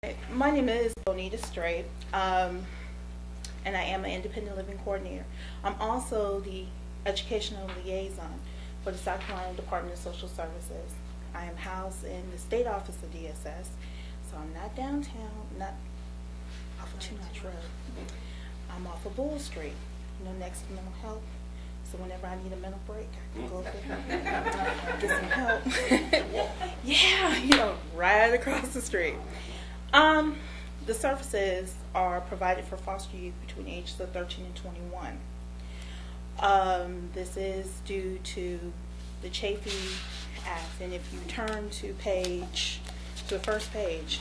My name is Bonita Strait, and I am an independent living coordinator. I'm also the educational liaison for the South Carolina Department of Social Services. I am housed in the state office of DSS, so I'm not downtown, not off of Two Notch Road. I'm off of Bull Street, next to mental health. So whenever I need a mental break, I can go get some help. Yeah, right across the street. The services are provided for foster youth between the ages of 13 and 21. This is due to the Chafee Act, and if you turn to the first page,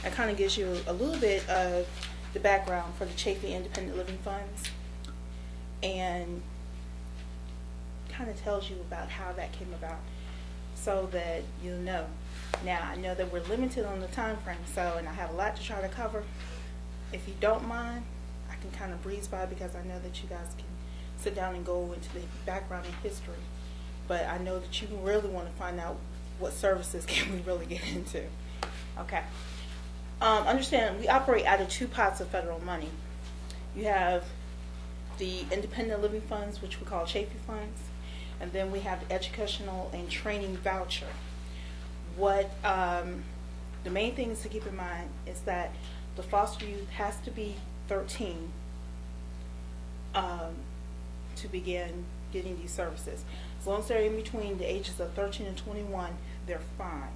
it kind of gives you a little bit of the background for the Chafee Independent Living Funds, and kind of tells you about how that came about, so that you know. Now, I know that we're limited on the time frame, and I have a lot to try to cover. If you don't mind, I can kind of breeze by, because I know that you guys can sit down and go into the background and history. But I know that you really want to find out what services can we really get into. Okay. Understand, we operate out of two pots of federal money. You have the independent living funds, which we call Chafee funds, and then we have the educational and training voucher. What the main things to keep in mind is that the foster youth has to be 13 to begin getting these services. As long as they're in between the ages of 13 and 21, they're fine.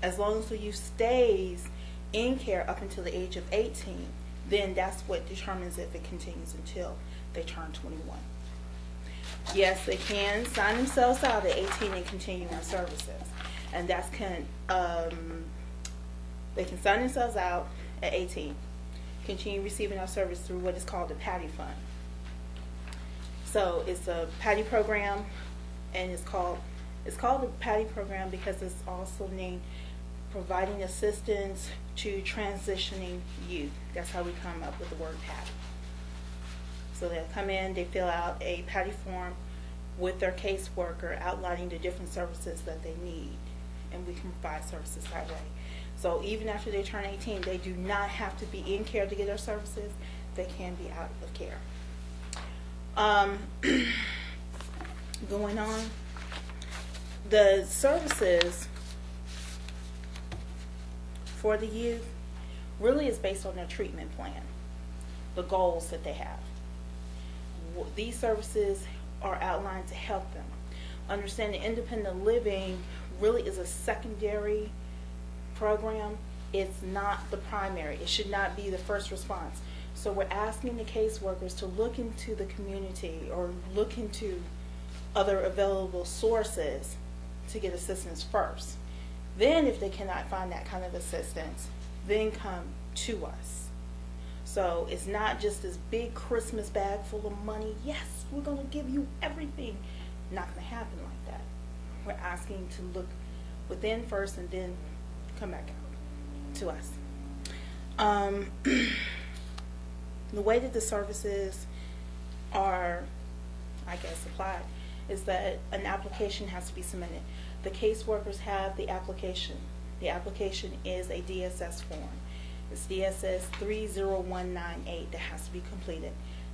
As long as the youth stays in care up until the age of 18, then that's what determines if it continues until they turn 21. Yes, they can sign themselves out at 18 and continue our services, and they can sign themselves out at 18, continue receiving our service through what is called the PATI Fund. So it's a PATI program, and it's called the PATI program because it's also named Providing Assistance to Transitioning Youth. That's how we come up with the word PATI. So they'll come in, they fill out a PATI form with their caseworker outlining the different services that they need, and we can provide services that way. So even after they turn 18, they do not have to be in care to get our services. They can be out of care. Going on, the services for the youth really is based on their treatment plan, the goals that they have. These services are outlined to help them. Understand that independent living really is a secondary program. It's not the primary. It should not be the first response. So we're asking the caseworkers to look into the community or look into other available sources to get assistance first. Then if they cannot find that kind of assistance, then come to us. So it's not just this big Christmas bag full of money. Yes, we're going to give you everything. Not going to happen like that. We're asking to look within first and then come back out to us. The way that the services are, applied is that an application has to be submitted. The caseworkers have the application. The application is a DSS form. It's DSS 30198 that has to be completed.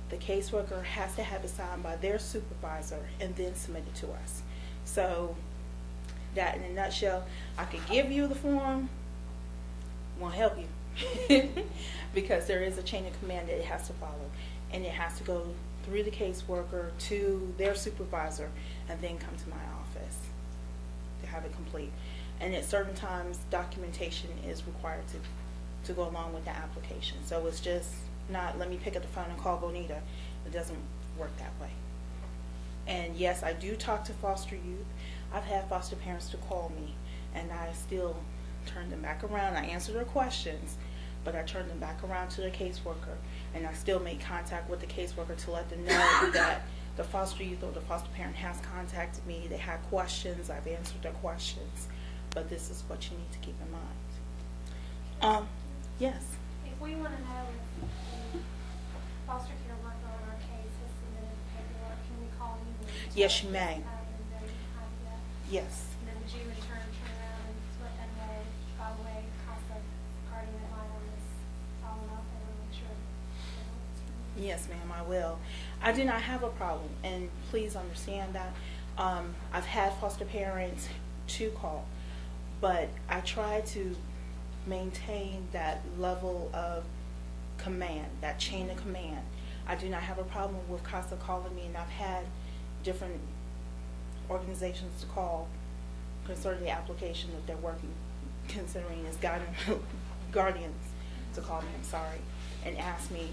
The caseworker has to have it signed by their supervisor and then submit it to us. So that in a nutshell, I could give you the form, won't help you because there is a chain of command that it has to follow, and it has to go through the caseworker to their supervisor and then come to my office to have it complete. And at certain times, documentation is required to go along with the application. So it's just not, let me pick up the phone and call Bonita. It doesn't work that way. And yes, I do talk to foster youth. I've had foster parents to call me, and I still turn them back around. I answer their questions, but I turn them back around to their caseworker, and I still make contact with the caseworker to let them know that the foster youth or the foster parent has contacted me. They had questions. I've answered their questions, but this is what you need to keep in mind. Yes. If we want to know if the foster care worker on our case has submitted paperwork, can we call you? Yes, you may. Yes. And then would you in turn turn around and let them know Yes, ma'am, I will. I do not have a problem, and please understand that. I've had foster parents to call, but I try to maintain that level of command, that chain of command. I do not have a problem with CASA calling me, and I've had different organizations to call concerning the application that they're working, considering as guardians to call me, I'm sorry, and ask me,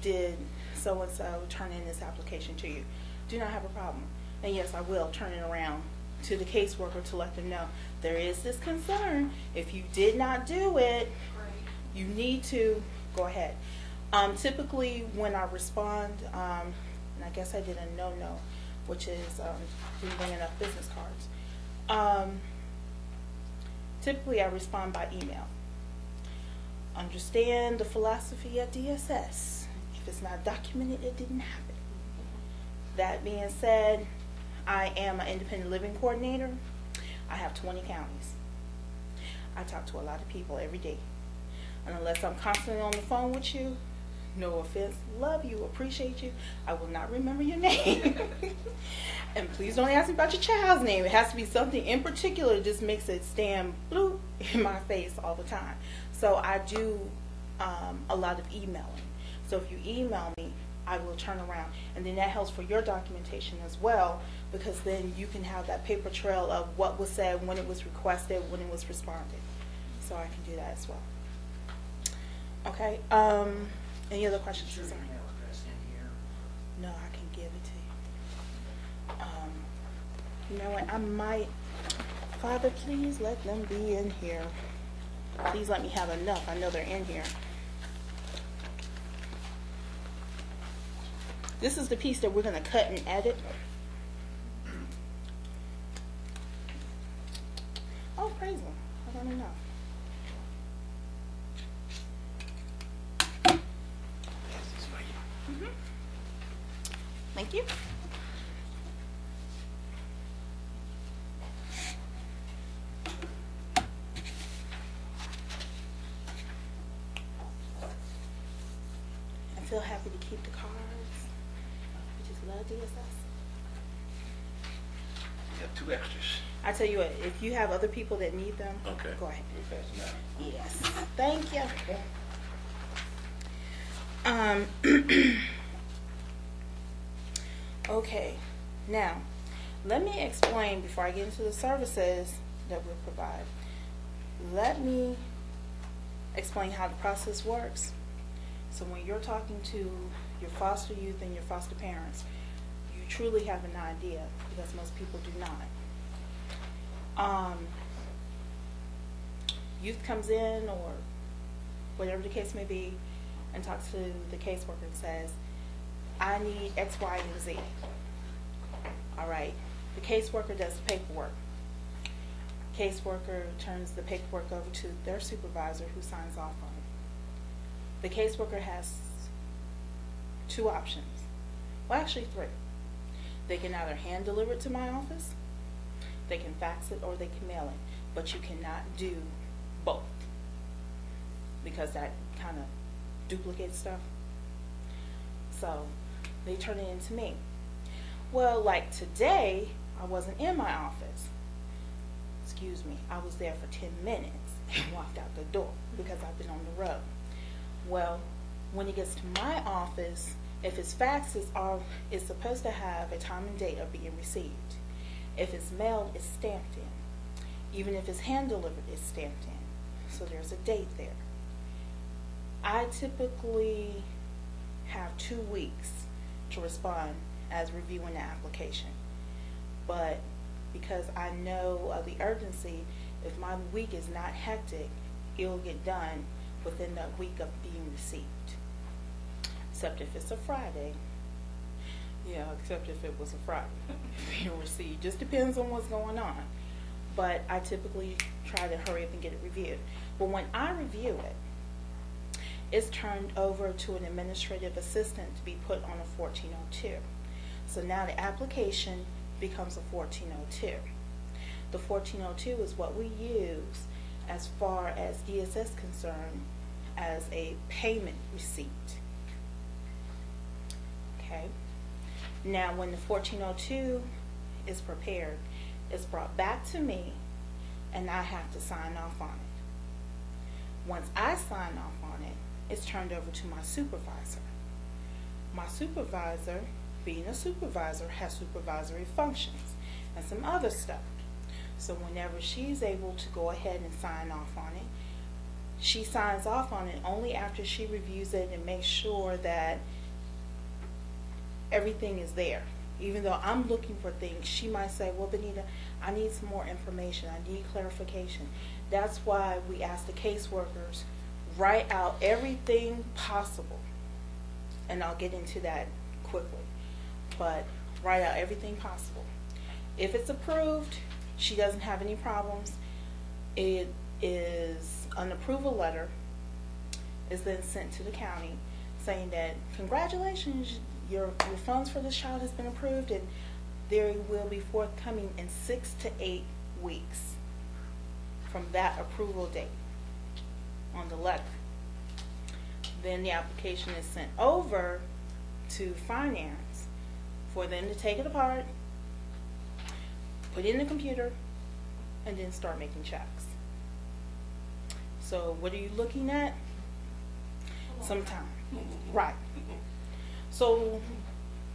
did so-and-so turn in this application to you? Do not have a problem. And yes, I will turn it around to the caseworker to let them know there is this concern. If you did not do it, you need to go ahead. Typically, when I respond, and I guess I did a no-no, which is didn't bring enough business cards. Typically, I respond by email. Understand the philosophy at DSS. If it's not documented, it didn't happen. That being said, I am an independent living coordinator. I have 20 counties. I talk to a lot of people every day. And unless I'm constantly on the phone with you, no offense, love you, appreciate you, I will not remember your name. And please don't ask me about your child's name. It has to be something in particular that just makes it stand blue in my face all the time. So I do a lot of emailing. So if you email me, I will turn around. And then that helps for your documentation as well, because then you can have that paper trail of what was said, when it was requested, when it was responded. So I can do that as well. Okay. Any other questions? Is your email address in here? No, I can give it to you. You know what? I might. Father, please let them be in here. Please let me have enough. I know they're in here. This is the piece that we're going to cut and edit. Oh, praise Him. I don't know. Thank you. I feel happy to keep the cards. I just love DSS. You have 2 extras. I tell you what, if you have other people that need them, Okay. go ahead. We'll pass them out. Yes. Thank you. Okay, now let me explain before I get into the services that we provide. Let me explain how the process works. So when you're talking to your foster youth and your foster parents, you truly have an idea, because most people do not. Youth comes in, or whatever the case may be, and talks to the caseworker and says, I need X, Y, and Z. All right. The caseworker does the paperwork. Caseworker turns the paperwork over to their supervisor, who signs off on it. The caseworker has 2 options. Well, actually 3. They can either hand deliver it to my office, they can fax it, or they can mail it. But you cannot do both, because that kind of duplicates stuff. So they turn it into me. Well, like today, I wasn't in my office. Excuse me, I was there for 10 minutes and walked out the door because I've been on the road. Well, when it gets to my office, if it's faxes, it's supposed to have a time and date of being received. If it's mailed, it's stamped in. Even if it's hand delivered, it's stamped in. So there's a date there. I typically have 2 weeks to respond as reviewing the application. But because I know of the urgency, if my week is not hectic, it'll get done within that week of being received. Except if it's a Friday. Yeah, except if it was a Friday being received. Just depends on what's going on. But I typically try to hurry up and get it reviewed. But when I review it, it's turned over to an administrative assistant to be put on a 1402. So now the application becomes a 1402. The 1402 is what we use as far as DSS concerned as a payment receipt. Okay. Now, when the 1402 is prepared, it's brought back to me, and I have to sign off on it. Once I sign off on it, it's turned over to my supervisor. My supervisor, being a supervisor, has supervisory functions and some other stuff. So whenever she's able to go ahead and sign off on it, she signs off on it only after she reviews it and makes sure that everything is there. Even though I'm looking for things, she might say, well, Benita, I need some more information. I need clarification. That's why we ask the caseworkers, write out everything possible. And I'll get into that quickly. But write out everything possible. If it's approved, she doesn't have any problems. It is an approval letter is then sent to the county saying that congratulations, your funds for this child has been approved, and they will be forthcoming in 6 to 8 weeks from that approval date on the letter. Then the application is sent over to finance for them to take it apart, put it in the computer, and then start making checks. So what are you looking at? Some time. Right. So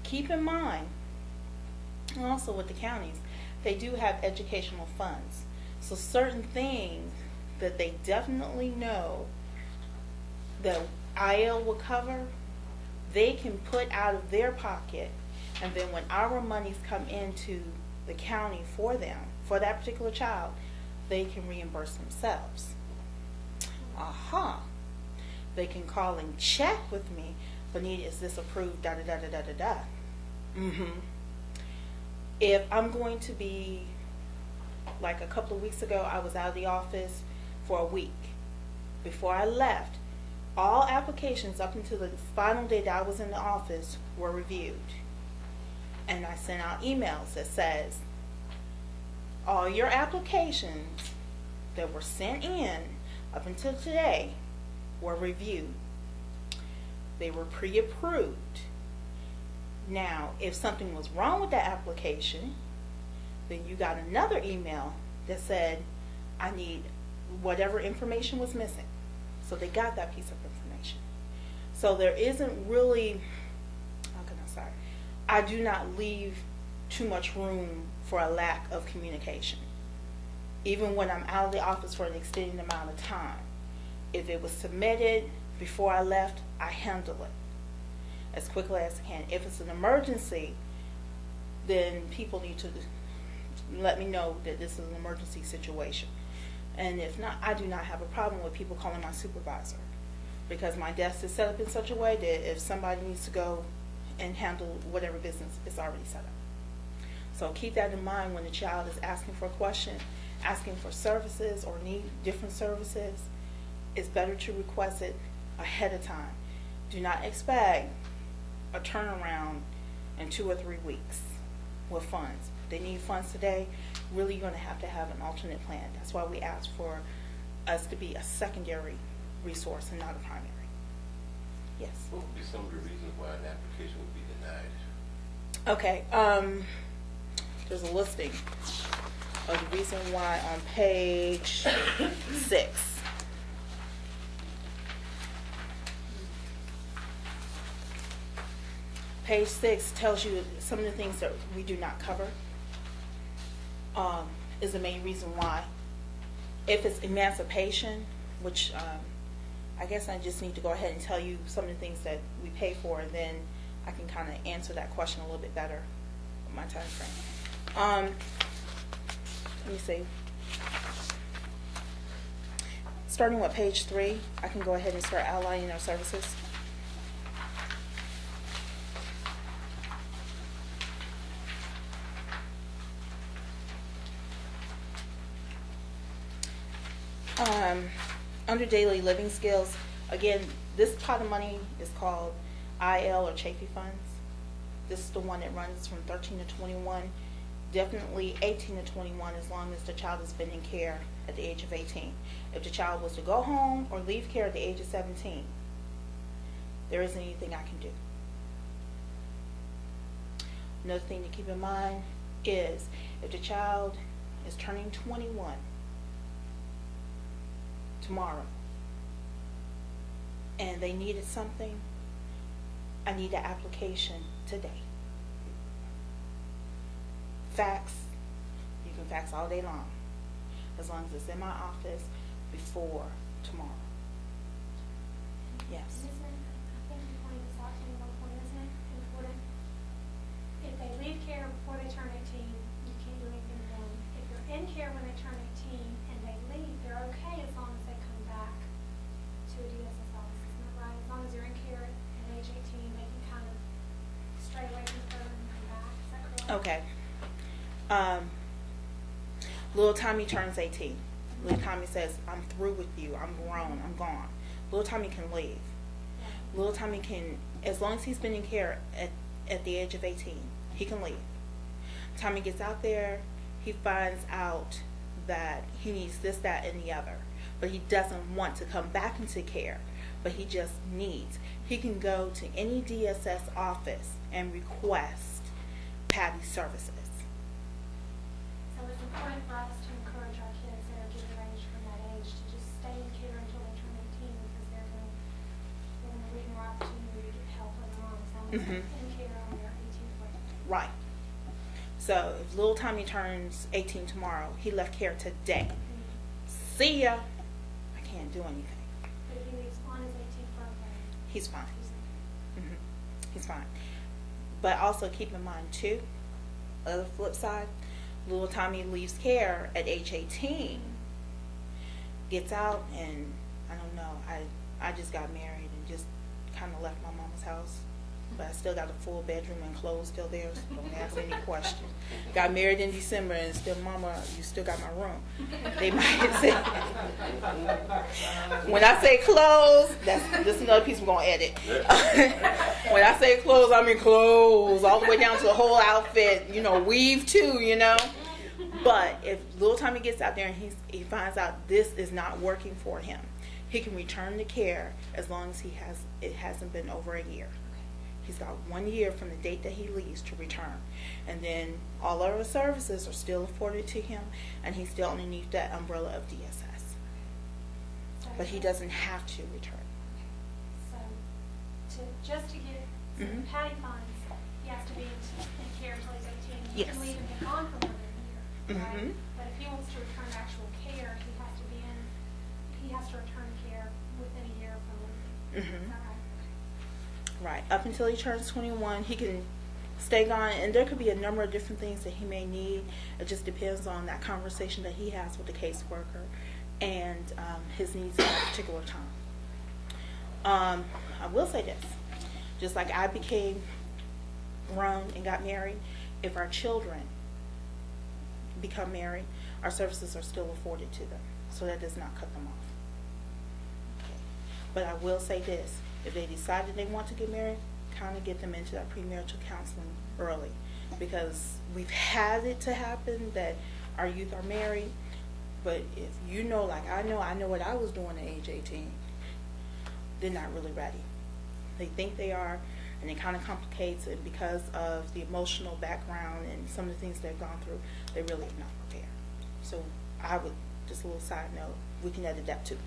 keep in mind, also with the counties, they do have educational funds. So certain things that they definitely know that IL will cover, they can put out of their pocket, and then when our monies come into the county for them, for that particular child, they can reimburse themselves. They can call and check with me, Benita, is this approved, da da da da da da da. If I'm going to be, like a couple of weeks ago, I was out of the office for a week. Before I left, all applications up until the final day that I was in the office were reviewed. And I sent out emails that says, all your applications that were sent in up until today were reviewed. They were pre-approved. Now, if something was wrong with that application, then you got another email that said, I need whatever information was missing. So they got that piece of information. So there isn't really, how can I say, I do not leave too much room for a lack of communication. Even when I'm out of the office for an extended amount of time. If it was submitted before I left, I handle it as quickly as I can. If it's an emergency, then people need to let me know that this is an emergency situation. And if not, I do not have a problem with people calling my supervisor, because my desk is set up in such a way that if somebody needs to go and handle whatever business, it's already set up. So keep that in mind when the child is asking for a question, asking for services or need different services. It's better to request it ahead of time. Do not expect a turnaround in 2 or 3 weeks with funds. If they need funds today, really you're going to have an alternate plan. That's why we ask for us to be a secondary resource and not a primary. Yes? What would be some of the reasons why an application would be denied? Okay, there's a listing of the reason why on page 6. Page 6 tells you some of the things that we do not cover. Is the main reason why. If it's emancipation, which I guess I just need to go ahead and tell you some of the things that we pay for, and then I can kind of answer that question a little bit better with my time frame. Let me see. Starting with page 3, I can go ahead and start outlining our services. Under daily living skills, again, this pot of money is called IL or Chafee funds. This is the one that runs from 13 to 21, definitely 18 to 21 as long as the child has been in care at the age of 18. If the child was to go home or leave care at the age of 17, there isn't anything I can do. Another thing to keep in mind is if the child is turning 21 tomorrow and they needed something, I need the application today. Fax, you can fax all day long, as long as it's in my office before tomorrow. Yes. Isn't, I think you pointed this out to me at one point, isn't it important? If they leave care before they turn 18, you can't do anything to them. If you're in care when they turn 18 and they leave, they're okay as long as they come back to a DSS office, isn't that right? As long as you're in care at age 18, they can kind of stray away from her and come back, is that correct? Okay. Little Tommy turns 18. Little Tommy says, I'm through with you. I'm grown. I'm gone. Little Tommy can leave. Yeah. Little Tommy can, as long as he's been in care at the age of 18, he can leave. Tommy gets out there, he finds out that he needs this, that, and the other. But he doesn't want to come back into care, but he just needs. He can go to any DSS office and request Patty's services. So it's important for us to encourage our kids that are getting range from that age to just stay in care until they turn 18 because they're going to leave more opportunity to get help later on as long as they're in care on their 18th birthday. Right. So if little Tommy turns 18 tomorrow, he left care today. See ya. I can't do anything. But if he leaves on his 18th birthday, He's fine. he's hmm He's fine. But also keep in mind too, other flip side, little Tommy leaves care at age 18, gets out, and I don't know, I just got married and just kind of left my mama's house. But I still got a full bedroom and clothes still there, so don't ask any questions. Got married in December and still, Mama, you still got my room. They might say, when I say clothes, this another piece we're going to edit. When I say clothes, I mean clothes, all the way down to the whole outfit, weave too, But if little Tommy gets out there and he finds out this is not working for him, he can return to care as long as it hasn't been over a year. He's got 1 year from the date that he leaves to return. And then all of our services are still afforded to him, and he's still underneath that umbrella of DSS. So But he doesn't have to return. So just to get some Patty funds, he has to be in care until he's 18. He Yes. can leave and be gone for another year, right? Mhm. But if he wants to return to actual care, he has to return care within a year from leaving. Mhm. Is that right? Right. Up until he turns 21, he can stay gone, and there could be a number of different things that he may need. It just depends on that conversation that he has with the caseworker and his needs at that particular time. I will say this. Just like I became grown and got married, if our children become married, our services are still afforded to them. So that does not cut them off. Okay. But I will say this. If they decided they want to get married, kind of get them into that premarital counseling early. Because we've had it to happen that our youth are married, but if like I know what I was doing at age 18, they're not really ready. They think they are, and it kind of complicates it because of the emotional background and some of the things they've gone through. They really are not prepared. So I would, just a little side note, we can edit that too.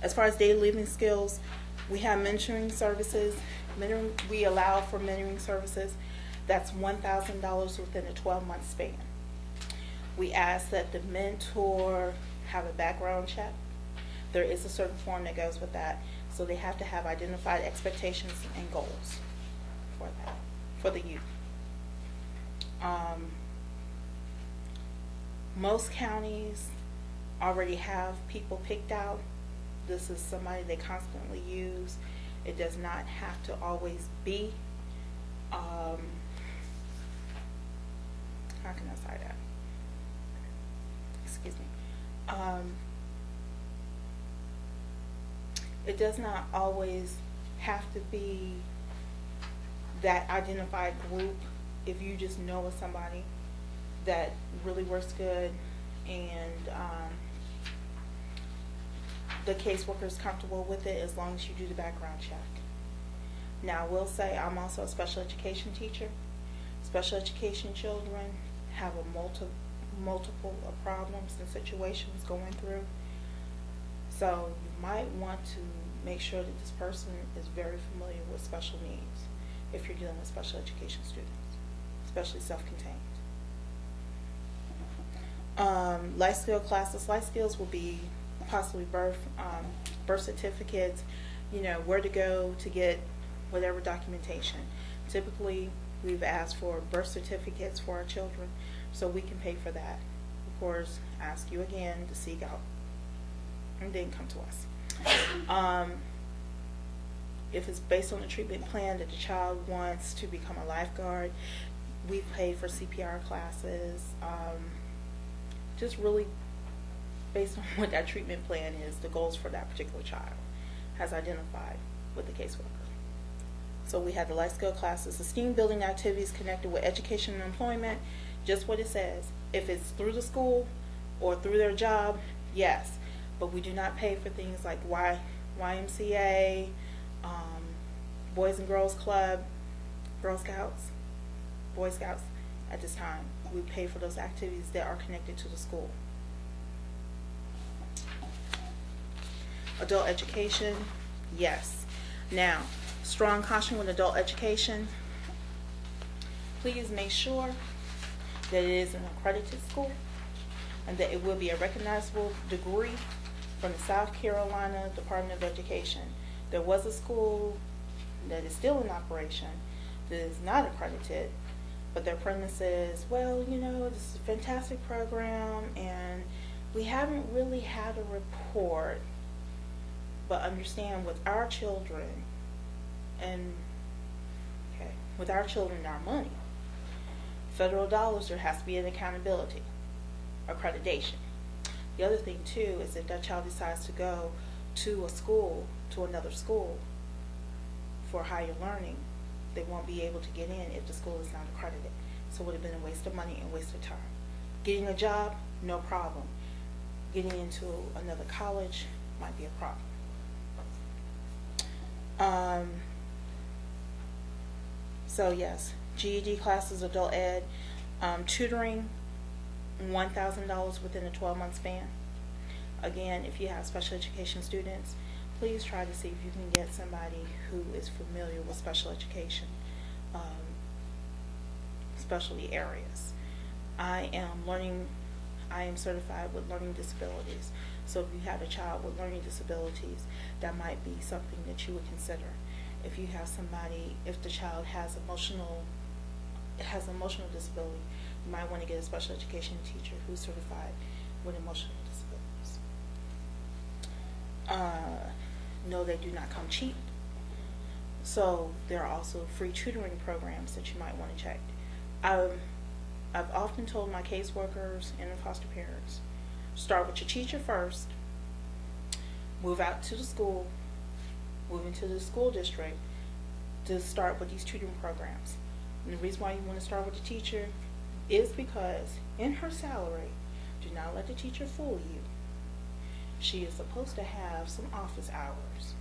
As far as daily living skills, we have mentoring services. We allow for mentoring services. That's $1,000 within a 12-month span. We ask that the mentor have a background check. There is a certain form that goes with that. So they have to have identified expectations and goals for that, for the youth. Most counties already have people picked out. This is somebody they constantly use. It does not have to always be. How can I say that? Excuse me. It does not always have to be that identified group. If you just know of somebody that really works good and the caseworker is comfortable with it, as long as you do the background check. Now, I will say I'm also a special education teacher. Special education children have a multiple of problems and situations going through. So you might want to make sure that this person is very familiar with special needs if you're dealing with special education students, especially self-contained. Life skill classes. Life skills will be possibly birth certificates, where to go to get whatever documentation. Typically, we've asked for birth certificates for our children, so we can pay for that. Of course, ask you again to seek out, and then come to us. If it's based on a treatment plan that the child wants to become a lifeguard, we pay for CPR classes. Just really based on what that treatment plan is, the goals for that particular child has identified with the caseworker. So we have the life skill classes, esteem building activities connected with education and employment, just what it says. If it's through the school or through their job, yes, but we do not pay for things like YMCA, Boys and Girls Club, Girl Scouts, Boy Scouts at this time. We pay for those activities that are connected to the school. Adult education, yes. Now, strong caution with adult education. Please make sure that it is an accredited school and that it will be a recognizable degree from the South Carolina Department of Education. There was a school that is still in operation that is not accredited, but their premise is, well, this is a fantastic program and we haven't really had a report, but understand with our children and our money, federal dollars, there has to be an accountability, accreditation. The other thing too is if that child decides to go to another school for higher learning, they won't be able to get in if the school is not accredited. So it would have been a waste of money and waste of time. Getting a job, no problem. Getting into another college might be a problem. So yes, GED classes, adult ed, tutoring, $1,000 within a 12-month span. Again, if you have special education students, please try to see if you can get somebody who is familiar with special education, specialty areas. I am certified with learning disabilities. So if you have a child with learning disabilities, that might be something that you would consider. If you have somebody, if the child has emotional disability, you might want to get a special education teacher who's certified with emotional disabilities. No, they do not come cheap. So there are also free tutoring programs that you might want to check. I've often told my caseworkers and the foster parents, start with your teacher first, move out to the school, move into the school district to start with these tutoring programs. And the reason why you want to start with the teacher is because in her salary, do not let the teacher fool you. She is supposed to have some office hours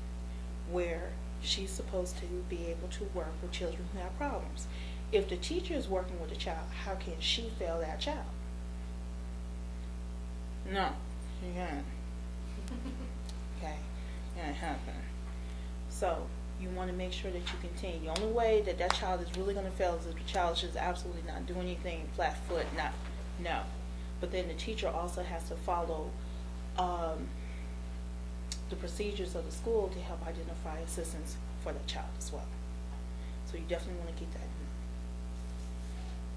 where she's supposed to be able to work with children who have problems. If the teacher is working with a child, how can she fail that child? No, she can't. Okay, can't happen. So you want to make sure that you continue. The only way that that child is really going to fail is if the child is just absolutely not doing anything, flat foot, no. But then the teacher also has to follow the procedures of the school to help identify assistance for that child as well. So you definitely want to keep that in mind.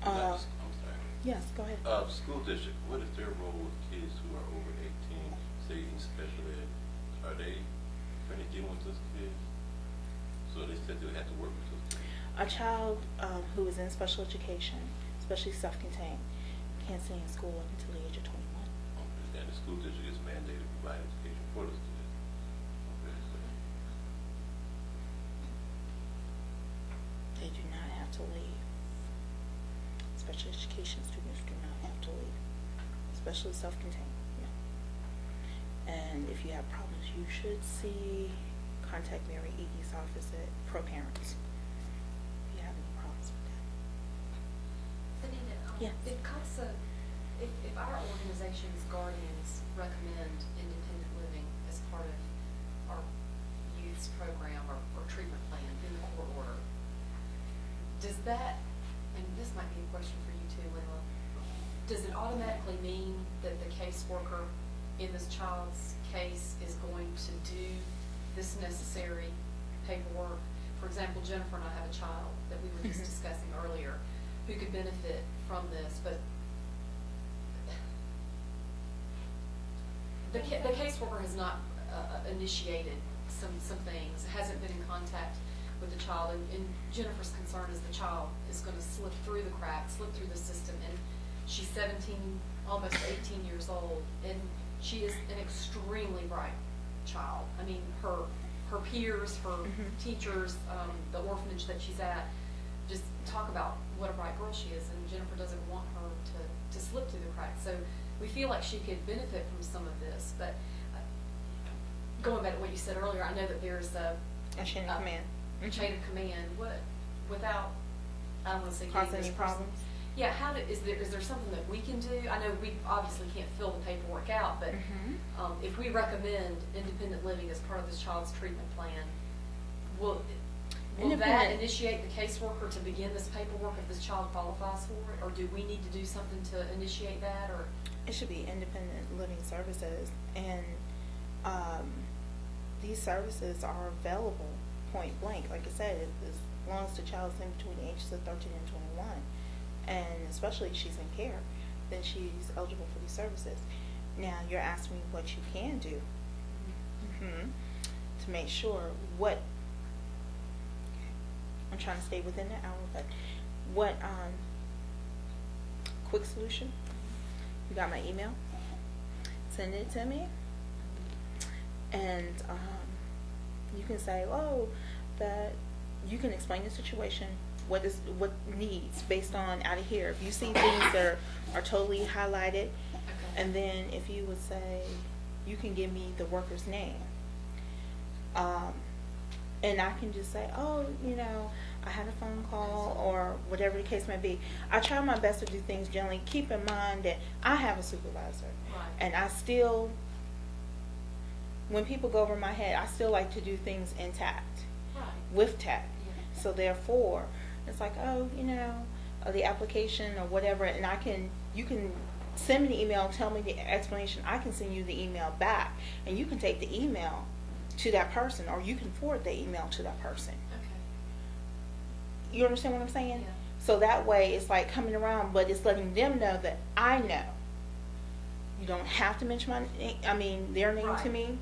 I'm sorry. Yes, go ahead. School district, what is their role with kids who are over 18, say in special ed? Are they dealing with those kids? So they said they have to work with those kids. A child who is in special education, especially self-contained, can't stay in school up until the age of 21. Okay. And the school district is mandated to provide education for those kids. Okay. They do not have to leave. Special education students do not have to leave, especially self-contained. Yeah. And if you have problems, you should see contact Mary Eady's office at Pro Parents if you have any problems with that. Anita, Yes. if CASA, if our organization's guardians recommend independent living as part of our youth's program or treatment plan in the court order, does that, and this might be a question for you too, Lila, does it automatically mean that the caseworker in this child's case is going to do this necessary paperwork? For example, Jennifer and I have a child that we were just Mhm. discussing earlier who could benefit from this, but the caseworker has not initiated some things, hasn't been in contact with the child, and Jennifer's concern is the child is going to slip through the cracks, slip through the system, and she's 17, almost 18 years old, and she is an extremely bright child. I mean, her peers, her teachers, the orphanage that she's at, just talk about what a bright girl she is, and Jennifer doesn't want her to slip through the cracks. So we feel like she could benefit from some of this, but going back to what you said earlier, I know that there's a chain of command. Chain of command. What, without, I don't want to say Cause getting any this person- problems? Yeah, is there something that we can do? I know we obviously can't fill the paperwork out, but if we recommend independent living as part of this child's treatment plan, will that Independent- initiate the caseworker to begin this paperwork if this child qualifies for it? Or do we need to do something to initiate that, or? It should be independent living services, and these services are available point blank. Like I said, as long as the child's in between the ages of 13 and 21, and especially if she's in care, then she's eligible for these services. Now, you're asking me what you can do to make sure what, I'm trying to stay within the hour, but what quick solution? You got my email? Send it to me, and you can say, oh, that you can explain the situation, what needs based on out of here. If you see things that are totally highlighted, and then if you would say, you can give me the worker's name, and I can just say, oh, I had a phone call, or whatever the case may be. I try my best to do things generally. Keep in mind that I have a supervisor, and I still, when people go over my head, I still like to do things intact, with tact. So therefore, it's like, oh, the application or whatever, and you can send me the email, tell me the explanation. I can send you the email back, and you can take the email to that person, or you can forward the email to that person. You understand what I'm saying? Yeah. So that way, it's like coming around, but it's letting them know that I know. You don't have to mention their name to me,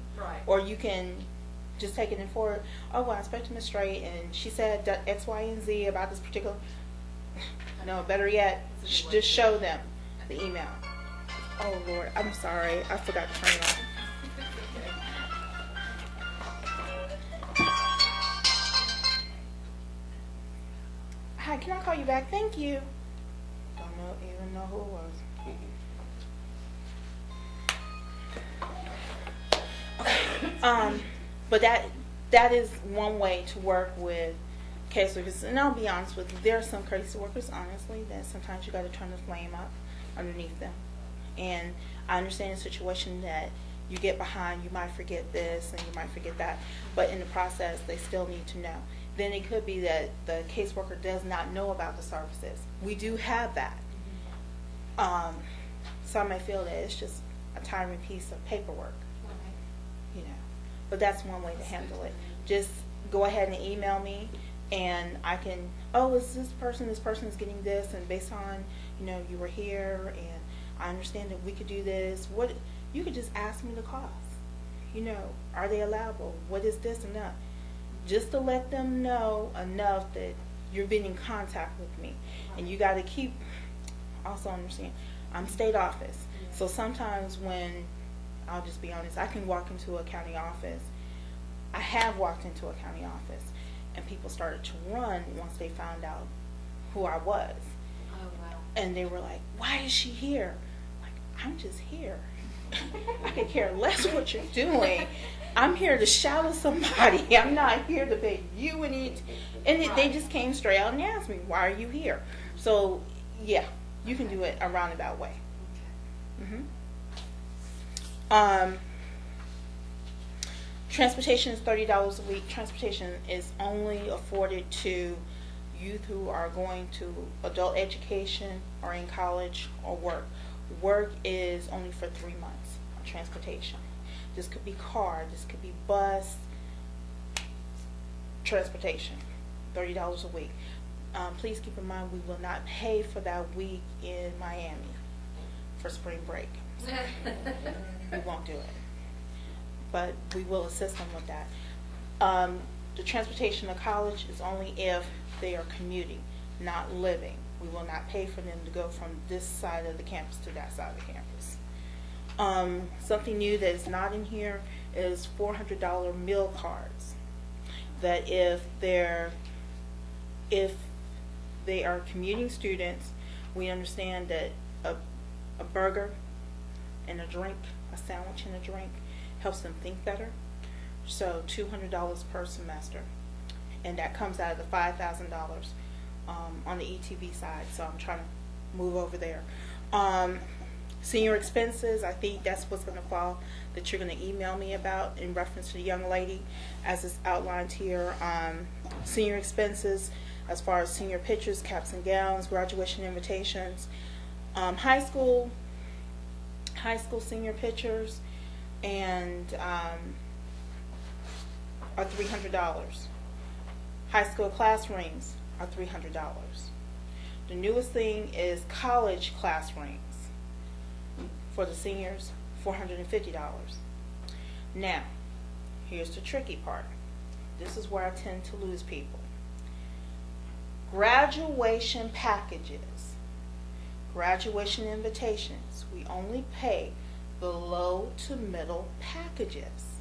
or you can just take it and forward. Oh, well, I spoke to Ms. Strait, and she said X, Y, and Z about this particular. No, better yet, just show them the email. Oh Lord, I'm sorry, I forgot to turn it on. Hi, can I call you back? Thank you. Don't even know who it was. Okay. But that is one way to work with caseworkers. And I'll be honest with you, there are some caseworkers, honestly, that sometimes you got to turn the flame up underneath them. And I understand the situation that you get behind, you might forget this and you might forget that, but in the process, they still need to know. Then it could be that the caseworker does not know about the services. We do have that. Some may feel that it's just a tiring piece of paperwork, but that's one way to handle it. Just go ahead and email me, and I can, oh, is this person is getting this, and based on, you were here, and I understand that we could do this. What, you could just ask me the cost. Are they allowable? What is this and that? Just to let them know enough that you're being in contact with me. And you got to also understand, I'm state office. So sometimes when, I'll just be honest, I can walk into a county office. I have walked into a county office, and people started to run once they found out who I was. Oh, wow. And they were like, why is she here? Like, I'm just here. I could care less what you're doing. I'm here to shout at somebody. I'm not here to pay you any. And they just came straight out and asked me, why are you here? So, yeah, you can do it a roundabout way. Transportation is $30 a week. Transportation is only afforded to youth who are going to adult education or in college or work. Work is only for 3 months. Transportation. This could be car. This could be bus. Transportation. $30 a week. Please keep in mind we will not pay for that week in Miami for spring break. We won't do it. But we will assist them with that. The transportation to college is only if they are commuting, not living. We will not pay for them to go from this side of the campus to that side of the campus. Something new that is not in here is $400 meal cards. That if they are commuting students, we understand that a burger and a drink, a sandwich and a drink, helps them think better. So $200 per semester, and that comes out of the $5,000 on the ETV side. So I'm trying to move over there. Senior expenses, I think that's what's going to fall that you're going to email me about in reference to the young lady as is outlined here. Senior expenses as far as senior pictures, caps and gowns, graduation invitations, high school senior pictures, and are $300. High school class rings are $300. The newest thing is college class rings for the seniors, $450. Now, here's the tricky part. This is where I tend to lose people. Graduation packages, graduation invitations, we only pay the low to middle packages.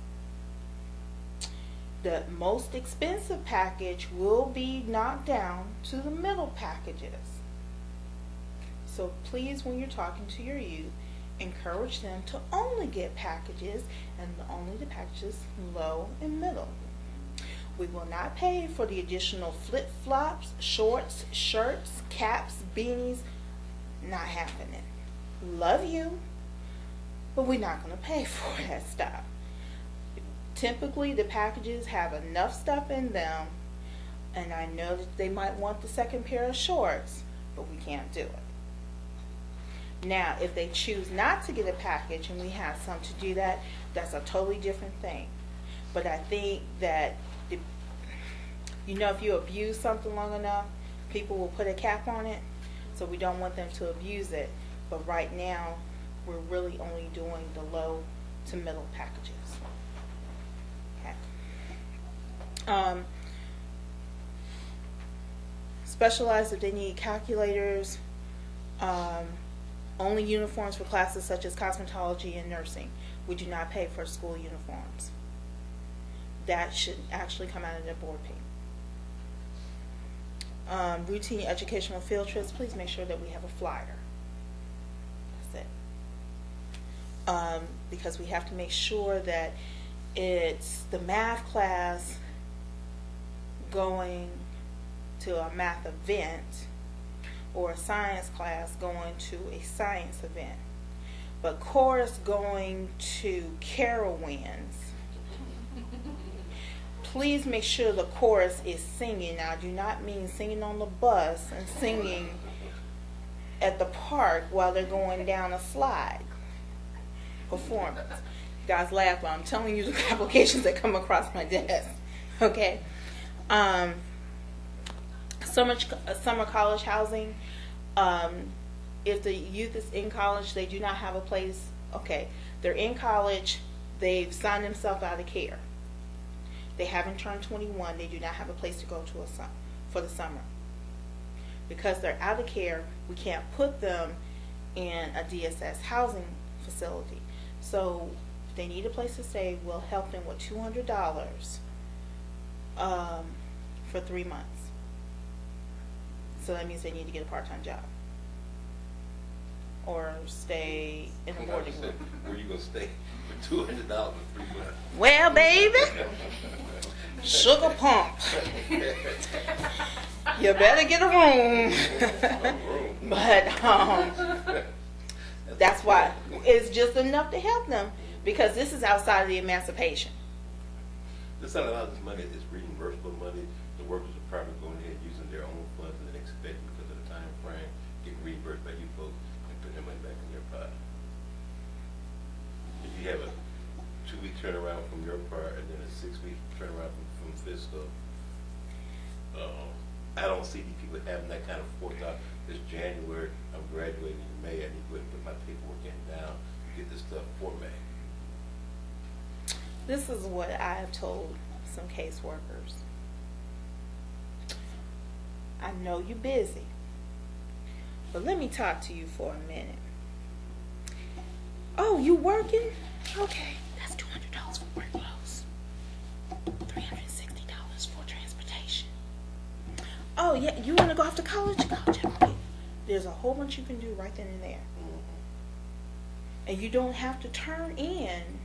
The most expensive package will be knocked down to the middle packages. So please, when you're talking to your youth, encourage them to only get packages, and only the packages low and middle. We will not pay for the additional flip-flops, shorts, shirts, caps, beanies. Not happening. Love you, but we're not going to pay for that stuff. Typically, the packages have enough stuff in them, and I know that they might want the second pair of shorts, but we can't do it. Now, if they choose not to get a package and we have some to do that, that's a totally different thing. But I think that, if you abuse something long enough, people will put a cap on it, so we don't want them to abuse it. But right now, we're really only doing the low to middle packages. Okay. Specialized if they need calculators, only uniforms for classes such as cosmetology and nursing. We do not pay for school uniforms. That should actually come out of their board pay. Routine educational field trips, please make sure that we have a flyer. That's it. Because we have to make sure that it's the math class going to a math event or a science class going to a science event. But chorus going to Carowinds. Please make sure the chorus is singing. Now, I do not mean singing on the bus and singing at the park while they're going down a slide. Performance. You guys laugh, but I'm telling you the applications that come across my desk. Okay. Summer college housing. If the youth is in college, they do not have a place. Okay, they're in college. They've signed themselves out of care. They haven't turned 21. They do not have a place to go to for the summer. Because they're out of care, we can't put them in a DSS housing facility. So if they need a place to stay, we'll help them with $200 for 3 months. So that means they need to get a part-time job. or stay in a boarding Said, room. where you gonna stay for $200 for 3 months? Well, baby, sugar pump. You better get a room. But that's why it's just enough to help them, because this is outside of the emancipation. This not a lot of this money is reimbursable money. The workers are probably going ahead using their own funds and then expecting, because of the time frame, getting reimbursed by you folks and putting their money back in their pot. If you have a 2-week turnaround from your part and then a 6-week turnaround from fiscal, I don't see these people having that kind of forethought. This January, I'm graduating in May, I need to go ahead and put my paperwork in now to get this stuff for May. This is what I have told some caseworkers. I know you're busy, but let me talk to you for a minute. Oh, you working? Okay, that's $200 for work clothes, $360 for transportation. Oh yeah, you want to go off to college? College application. There's a whole bunch you can do right then and there, and you don't have to turn in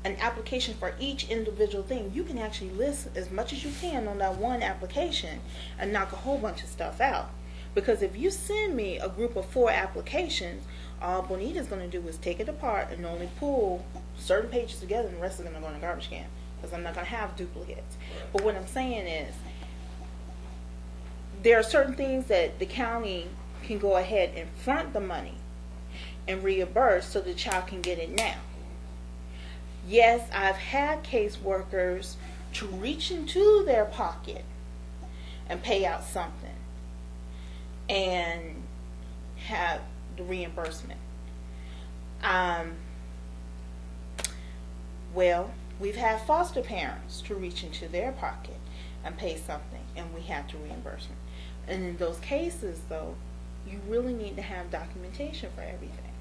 an application for each individual thing. You can actually list as much as you can on that one application and knock a whole bunch of stuff out. Because if you send me a group of 4 applications, all Bonita's going to do is take it apart and only pull certain pages together, and the rest are going to go in the garbage can, because I'm not going to have duplicates. But what I'm saying is, there are certain things that the county can go ahead and front the money and reimburse so the child can get it now. Yes, I've had caseworkers to reach into their pocket and pay out something and have the reimbursement. Well, we've had foster parents to reach into their pocket and pay something, and we had the reimbursement. And in those cases, though, you really need to have documentation for everything.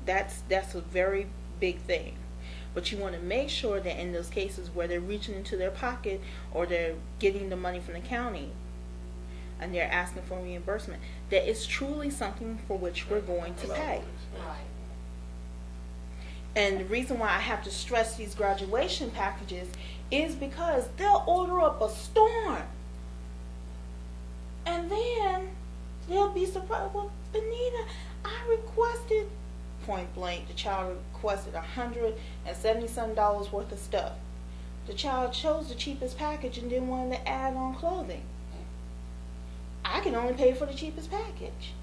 That's a very big thing. But you want to make sure that in those cases where they're reaching into their pocket or they're getting the money from the county and they're asking for reimbursement, that it's truly something for which we're going to pay. Right. And the reason why I have to stress these graduation packages is because they'll order up a storm. And then they'll be surprised. Well, Benita, I requested, point blank, the child requested $170-some worth of stuff. The child chose the cheapest package and didn't want to add on clothing. I can only pay for the cheapest package.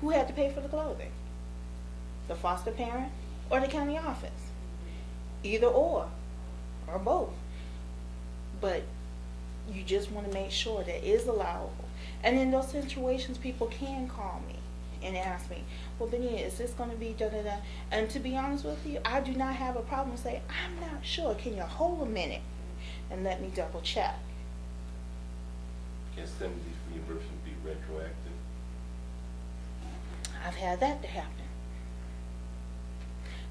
Who had to pay for the clothing? The foster parent or the county office? Either or both. But you just want to make sure that it is allowable. And in those situations, people can call me and ask me, well, Benita, is this going to be da-da-da? And to be honest with you, I do not have a problem saying, I'm not sure. Can you hold a minute and let me double check? Can some of these reimbursements be retroactive? I've had that to happen.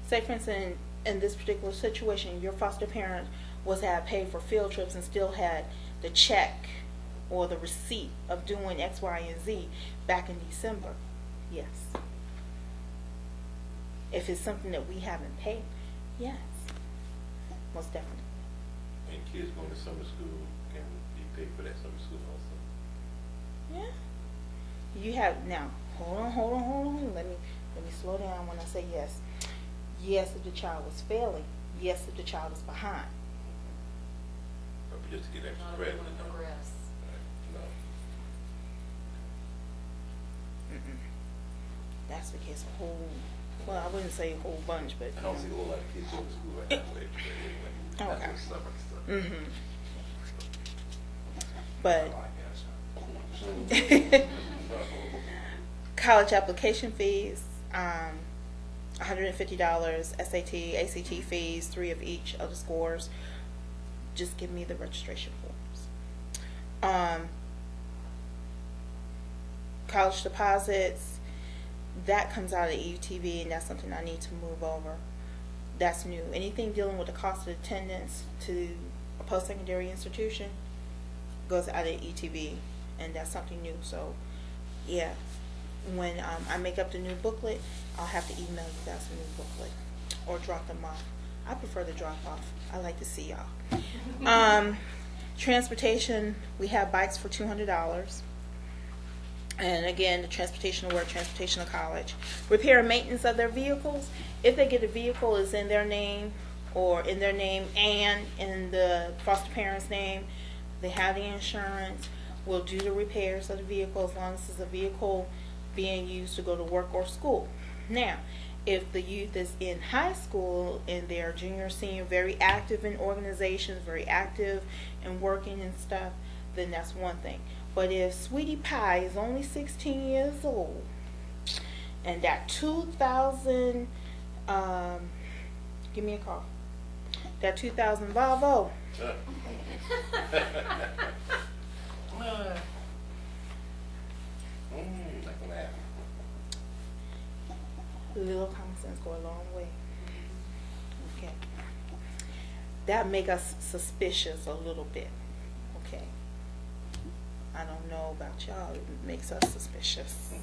Say, for instance, in this particular situation, your foster parent was had paid for field trips and still had the check or the receipt of doing X, Y, and Z back in December. Yes. If it's something that we haven't paid, yes, most definitely. And kids going to summer school can be paid for that summer school also? Yeah. You have, now, hold on. Let me slow down when I say yes. Yes, if the child was failing. Yes, if the child is behind. Or just to get extra Not credit? everyone No. progress. No. That's the case. A whole, well, I wouldn't say a whole bunch, but I don't see a whole lot of kids going to school right now. But anyway, Okay. that's what summer stuff. But college application fees, $150, SAT, ACT fees, 3 of each of the scores. Just give me the registration forms. College deposits, that comes out of EUTV, and that's something I need to move over. That's new. Anything dealing with the cost of attendance to a post-secondary institution goes out of ETV. and that's something new. So, yeah, when I make up the new booklet, I'll have to email you guys a new booklet or drop them off. I prefer the drop off. I like to see y'all. Transportation, we have bikes for $200. And again, the transportation to work, transportation to college. Repair and maintenance of their vehicles. If they get a vehicle is in their name or in their name and in the foster parent's name, they have the insurance. We'll do the repairs of the vehicle as long as it's a vehicle being used to go to work or school. Now, if the youth is in high school and they're junior, senior, very active in organizations, very active in working and stuff, then that's one thing. But if Sweetie Pie is only 16 years old and that 2000, give me a call, that 2000 Volvo, Not gonna happen. little common sense go a long way. Okay. That make us suspicious a little bit. Okay. I don't know about y'all, it makes us suspicious.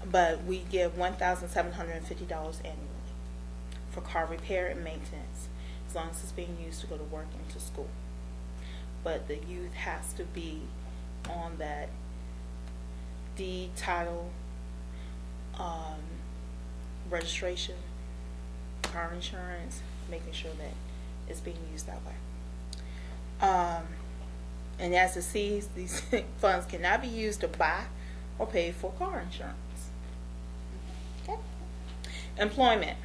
But we give $1,750 annually for car repair and maintenance, as long as it's being used to go to work and to school. But the youth has to be on that deed, title, registration, car insurance, making sure that it's being used that way. And as it sees, these funds cannot be used to buy or pay for car insurance. Okay. Employment.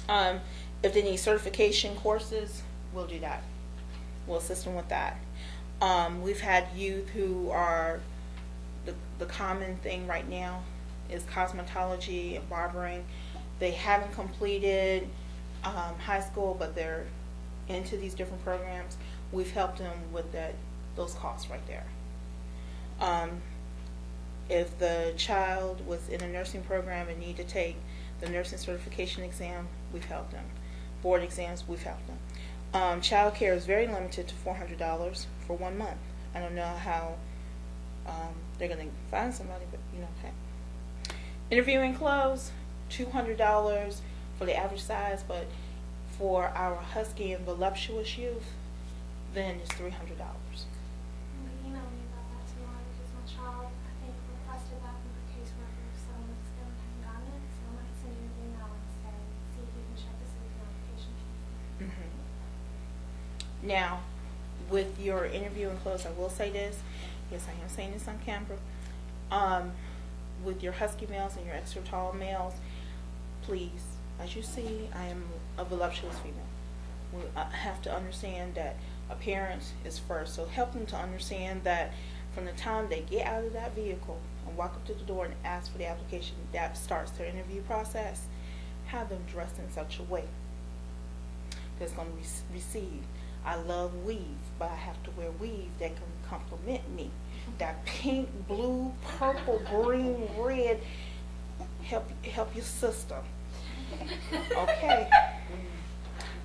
If they need certification courses, we'll do that. We'll assist them with that. We've had youth who are, the common thing right now is cosmetology and barbering. They haven't completed high school, but they're into these different programs. We've helped them with those costs right there. If the child was in a nursing program and need to take the nursing certification exam, we've helped them. Board exams, we've helped them. Child care is very limited to $400 for 1 month. I don't know how they're going to find somebody, but you know, okay. Interviewing clothes, $200 for the average size, but for our husky and voluptuous youth, then it's $300. You'll be emailing me about that tomorrow because my child, I think, requested that from her caseworker, so I'm still haven't gotten it, so I might send you an email and say, see if you can check to see if your application came through. Now, with your interview and close, I will say this. Yes, I am saying this on camera. With your husky males and your extra tall males, please, as you see, I am a voluptuous female. We have to understand that appearance is first. So help them to understand that from the time they get out of that vehicle and walk up to the door and ask for the application, that starts their interview process. Have them dressed in such a way that's going to receive. I love weave, but I have to wear weave that can complement me. That pink, blue, purple, green, red, help your sister. Okay.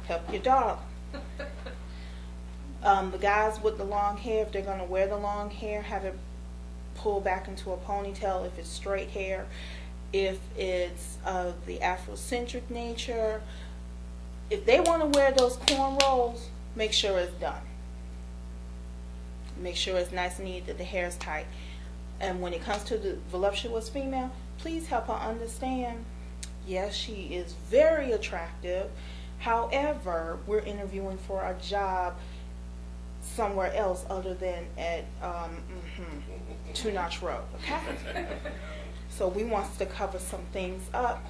Help your dog. The guys with the long hair, if they're going to wear the long hair, have it pull back into a ponytail if it's straight hair. If it's of the Afrocentric nature, if they want to wear those cornrows, make sure it's done. Make sure it's nice and neat, that the hair is tight. And when it comes to the voluptuous female, please help her understand, yes, she is very attractive. However, we're interviewing for a job somewhere else other than at Two Notch Road, okay? So we want to cover some things up,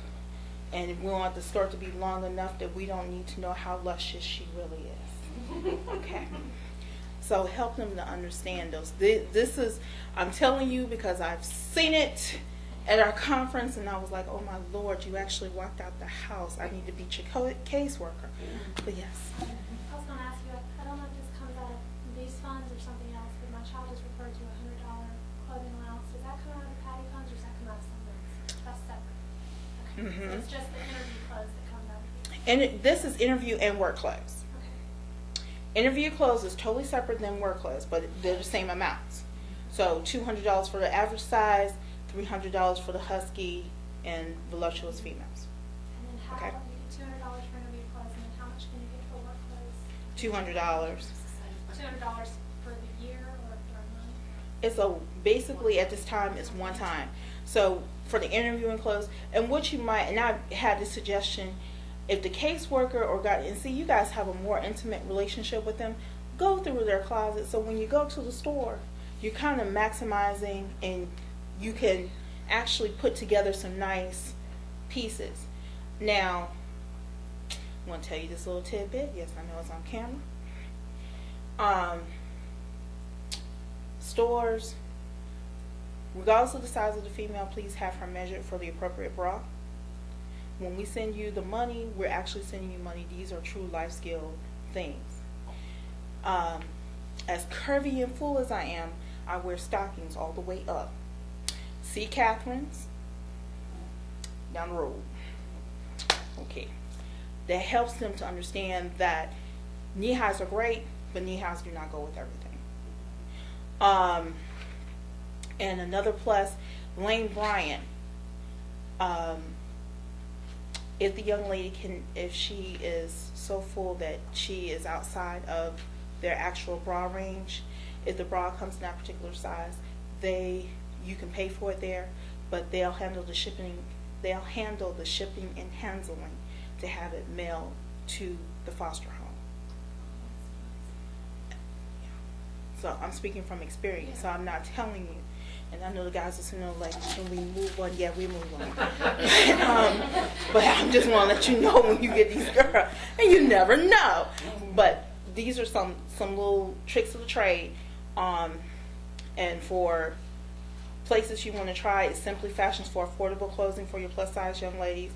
and we want the skirt to be long enough that we don't need to know how luscious she really is, okay? So help them to understand those. This is, I'm telling you because I've seen it at our conference, and I was like, oh my Lord, you actually walked out the house. I need to be your caseworker. But yes. I was going to ask you, I don't know if this comes out of these funds or something else, but my child is referred to $100 clothing allowance. Does that come out of the patty funds or does that come out of something else? That's separate. Okay. So it's just the interview clothes that comes out of these. And this is interview and work clothes. Okay. Interview clothes is totally separate than work clothes, but they're the same amounts. So $200 for the average size, $300 for the husky and voluptuous females. And then how, Okay. you get $200 for interview clothes, and then how much can you get for work clothes? $200. $200 for the year or for a month? It's basically at this time it's one time. So for the interviewing clothes, and what you might, and I had this suggestion, if the caseworker or and see you guys have a more intimate relationship with them, go through their closet. So when you go to the store, you're kind of maximizing, and you can actually put together some nice pieces. Now, I'm going to tell you this little tidbit. Yes, I know it's on camera. Stores, regardless of the size of the female, please have her measured for the appropriate bra. When we send you the money, we're actually sending you money. These are true life skill things. As curvy and full as I am, I wear stockings all the way up. See Catherine's down the road. Okay. That helps them to understand that knee highs are great, but knee highs do not go with everything. And another plus, Lane Bryant, if the young lady can, if she is so full that she is outside of their actual bra range, if the bra comes in that particular size, you can pay for it there, but they'll handle the shipping. They'll handle the shipping and handling to have it mailed to the foster home. So I'm speaking from experience. So I'm not telling you. And I know the guys are sitting there like, can we move on? Yeah, we move on. But I just want to let you know when you get these girls, and you never know. But these are some little tricks of the trade. And for places you want to try, it's Simply Fashions for affordable clothing for your plus size young ladies.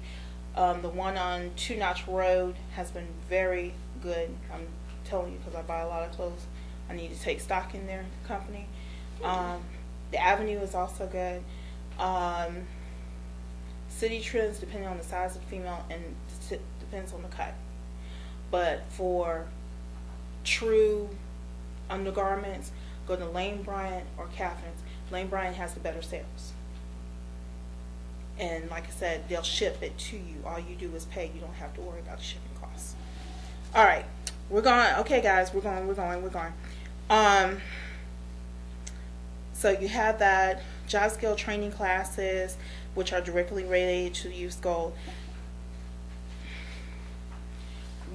The one on 2 Notch Road has been very good. I'm telling you, because I buy a lot of clothes. I need to take stock in their company. The Avenue is also good. City Trends, depending on the size of the female, and depends on the cut. But for true undergarments, go to Lane Bryant or Catherine's. Lane Bryant has the better sales. And like I said, they'll ship it to you. All you do is pay. You don't have to worry about the shipping costs. All right. We're going. Okay, guys. We're going. So you have that job skill training classes, which are directly related to youth goal.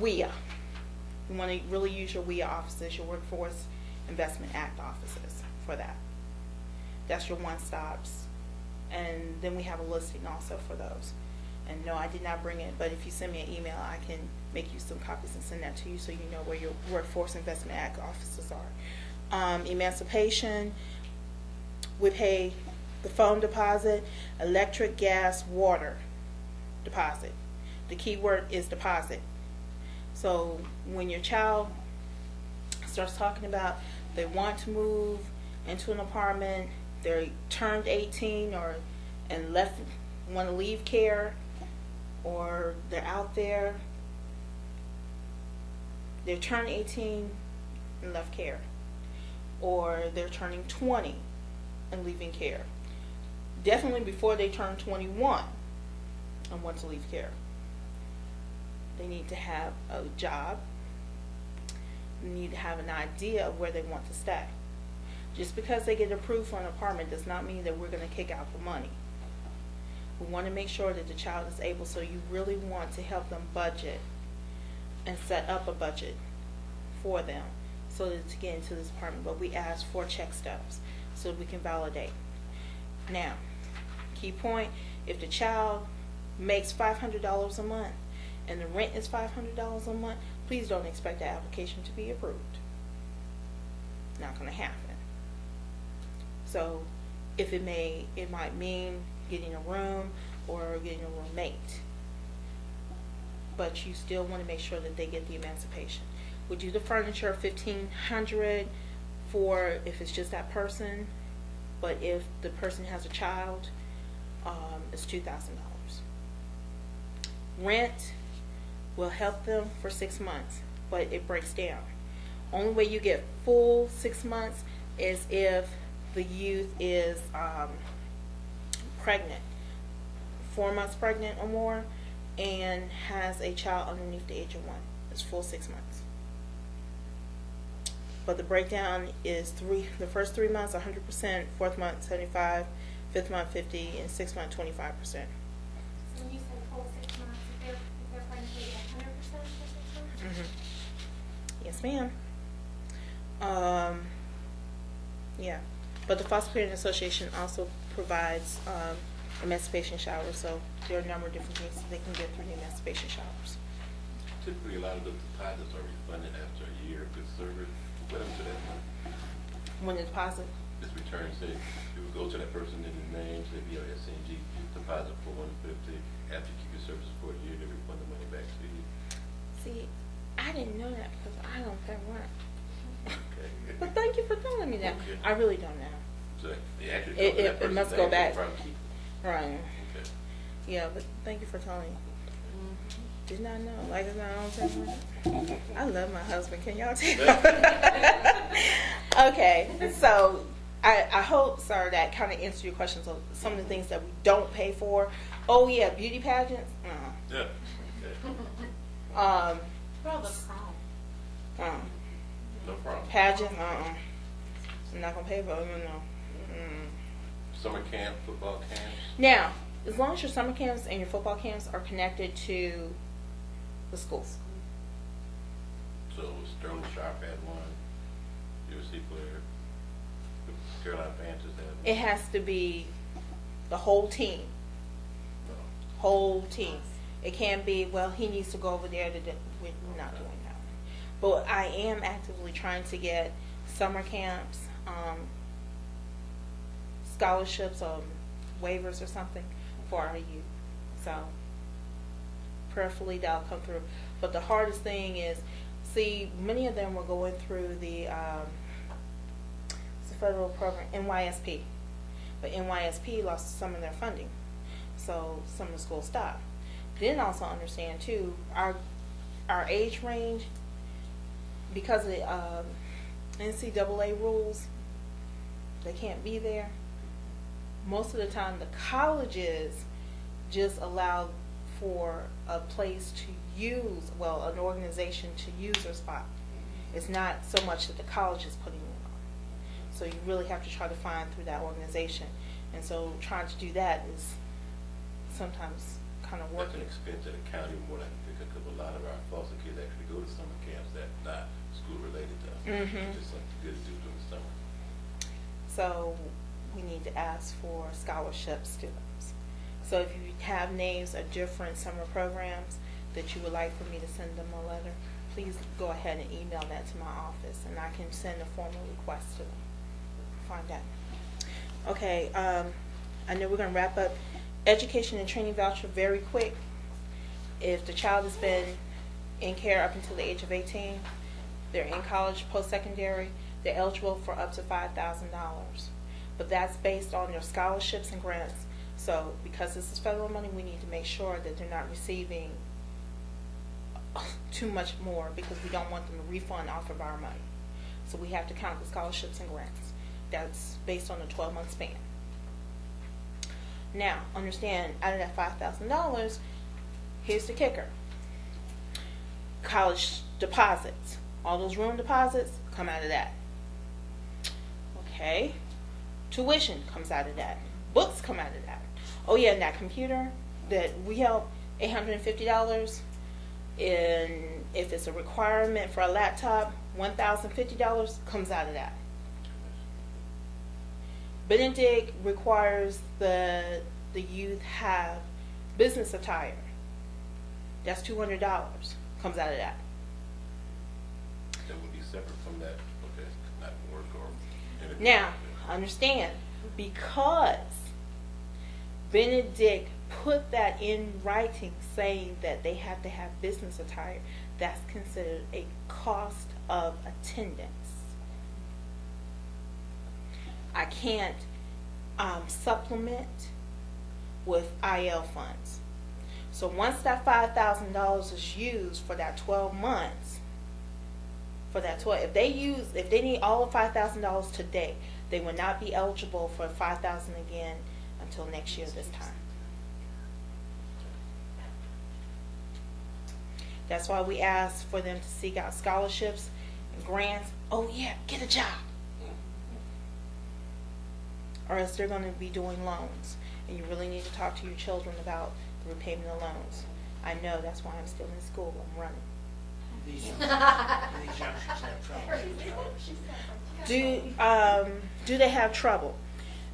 WIA. You want to really use your WIA offices, your Workforce Investment Act offices for that. That's your one-stops. And then we have a listing also for those. And no, I did not bring it, but if you send me an email, I can make you some copies and send that to you so you know where your Workforce Investment Act offices are. Emancipation, we pay the phone deposit, electric, gas, water deposit. The key word is deposit. So when your child starts talking about they want to move into an apartment, they're turned 18 and want to leave care, or they're out there, they're turned 18 and left care, or they're turning 20 and leaving care. Definitely before they turn 21 and want to leave care. They need to have a job. They need to have an idea of where they want to stay. Just because they get approved for an apartment does not mean that we're going to kick out the money. We want to make sure that the child is able, so you really want to help them budget and set up a budget for them so that to get into this apartment. But we ask for check stubs so we can validate. Now, key point, if the child makes $500 a month and the rent is $500 a month, please don't expect the application to be approved. Not going to happen. So if it might mean getting a room or getting a roommate, but you still want to make sure that they get the emancipation. We do the furniture $1,500 for if it's just that person, but if the person has a child, it's $2,000. Rent will help them for 6 months, but it breaks down. Only way you get full 6 months is if the youth is pregnant, 4 months pregnant or more, and has a child underneath the age of 1. It's full 6 months. But the breakdown is the first 3 months 100%, 4th month 75, 5th month 50, and 6th month 25%. So when you say full 6 months, if they're pregnant, they get 100% for 6 months? Yes, ma'am. Yeah, but the Foster Parent Association also provides emancipation showers, so there are a number of different things that they can get through the emancipation showers. Typically, a lot of the deposits are refunded after a year of good service. What happened to that money? When the deposit, This return, say, you would go to that person in his name, say, be a SNG, deposit for $150. After you keep your service for a year, they refund the money back to you. see, I didn't know that because I don't pay rent. Okay. But thank you for telling me that. Okay. I really don't know. So they actually It- go to that it person's must name, go they back. probably keep it. Right. Okay. Yeah, but thank you for telling me. Did not know. Like it's my own thing. I love my husband. Can y'all tell? Okay, so I hope, sir, that kind of answered your questions on some of the things that we don't pay for. Oh yeah, beauty pageants. Yeah. Okay. Um, Well, the prom. No problem. pageants. I'm not gonna pay for them. No. Summer camp, football camps. Now, as long as your summer camps and your football camps are connected to the schools. So Sterling Sharp had one. USC player. The Carolina Panthers had one. It has to be the whole team. No. Whole team. It can't be, well, he needs to go over there to do. We're not doing that. But I am actively trying to get summer camps, scholarships, waivers or something for our youth. So prayerfully that'll come through. But the hardest thing is, see, many of them were going through the it's a federal program, NYSP. But NYSP lost some of their funding. So some of the schools stopped. Then also understand too, our age range, because of the NCAA rules, they can't be there. Most of the time the colleges just allow for a place to use, well, an organization to use their spot. It's not so much that the college is putting it on. So you really have to try to find through that organization. And so trying to do that is sometimes kind of That's an working. expense that the county more than because a lot of our foster kids actually go to summer camps that not school related though. Mhm. It's just something good to do during the summer. So we need to ask for scholarship students. So if you have names of different summer programs that you would like for me to send them a letter, please go ahead and email that to my office and I can send a formal request to them. Find out. Okay, I know we're going to wrap up. Education and training voucher very quick. If the child has been in care up until the age of 18, they're in college, post-secondary, they're eligible for up to $5,000. But that's based on their scholarships and grants. So because this is federal money, we need to make sure that they're not receiving too much more because we don't want them to refund off of our money. So we have to count the scholarships and grants. That's based on a 12-month span. Now, understand, out of that $5,000, here's the kicker. College deposits. All those room deposits come out of that. Okay. Tuition comes out of that. Books come out of that. Oh yeah, and that computer that we help, $850. And if it's a requirement for a laptop, $1,050 comes out of that. Benedict requires the youth have business attire. That's $200. Comes out of that. That would be separate from that, okay, not work or. Now, understand, because Benedict put that in writing saying that they have to have business attire, that's considered a cost of attendance. I can't supplement with IL funds. So once that $5,000 is used for that 12 months, for that toy. If they need all of $5,000 today, they will not be eligible for $5,000 again until next year this time. That's why we ask for them to seek out scholarships and grants. Oh yeah, get a job. Or else they're going to be doing loans. And you really need to talk to your children about the repayment of loans. I know, that's why I'm still in school. I'm running. These youngsters have trouble. Do they have trouble?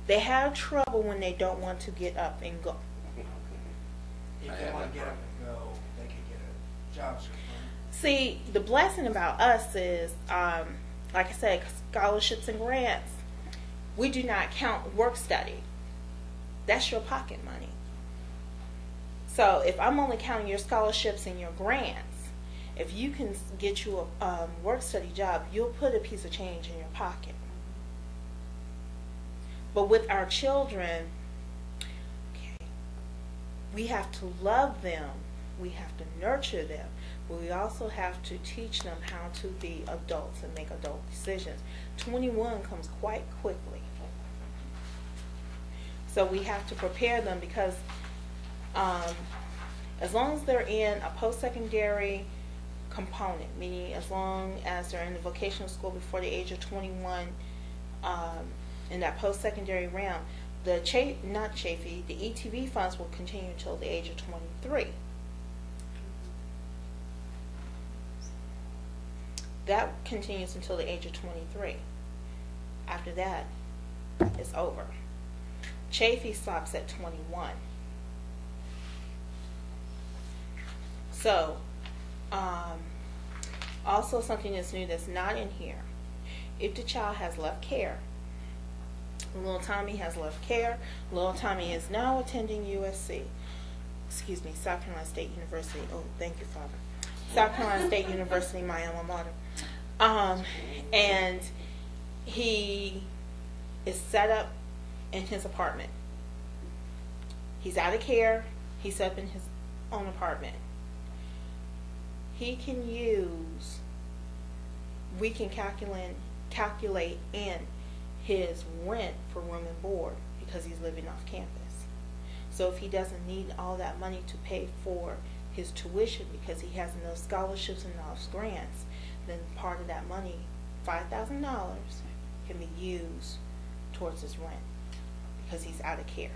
They have trouble when they don't want to get up and go. If they want to get up and go, they can get a job search. See, the blessing about us is, like I said, scholarships and grants, we do not count work study. That's your pocket money. So if I'm only counting your scholarships and your grants, if you can get you a work study job, you'll put a piece of change in your pocket. But with our children, okay, we have to love them, we have to nurture them, but we also have to teach them how to be adults and make adult decisions. 21 comes quite quickly. So we have to prepare them because as long as they're in a post-secondary component, meaning as long as they're in the vocational school before the age of 21, in that post-secondary realm, the ETV funds will continue until the age of 23. That continues until the age of 23. After that, it's over. Chafee stops at 21. So, also something that's new that's not in here. If the child has left care, little Tommy has left care, little Tommy is now attending USC, South Carolina State University. Oh, thank you, Father. South Carolina State University, my alma mater. And he is set up in his apartment. He's out of care. He's up in his own apartment. He can use, we can calculate in his rent for room and board because he's living off campus. So if he doesn't need all that money to pay for his tuition because he has enough scholarships and enough grants, then part of that money, $5,000, can be used towards his rent because he's out of care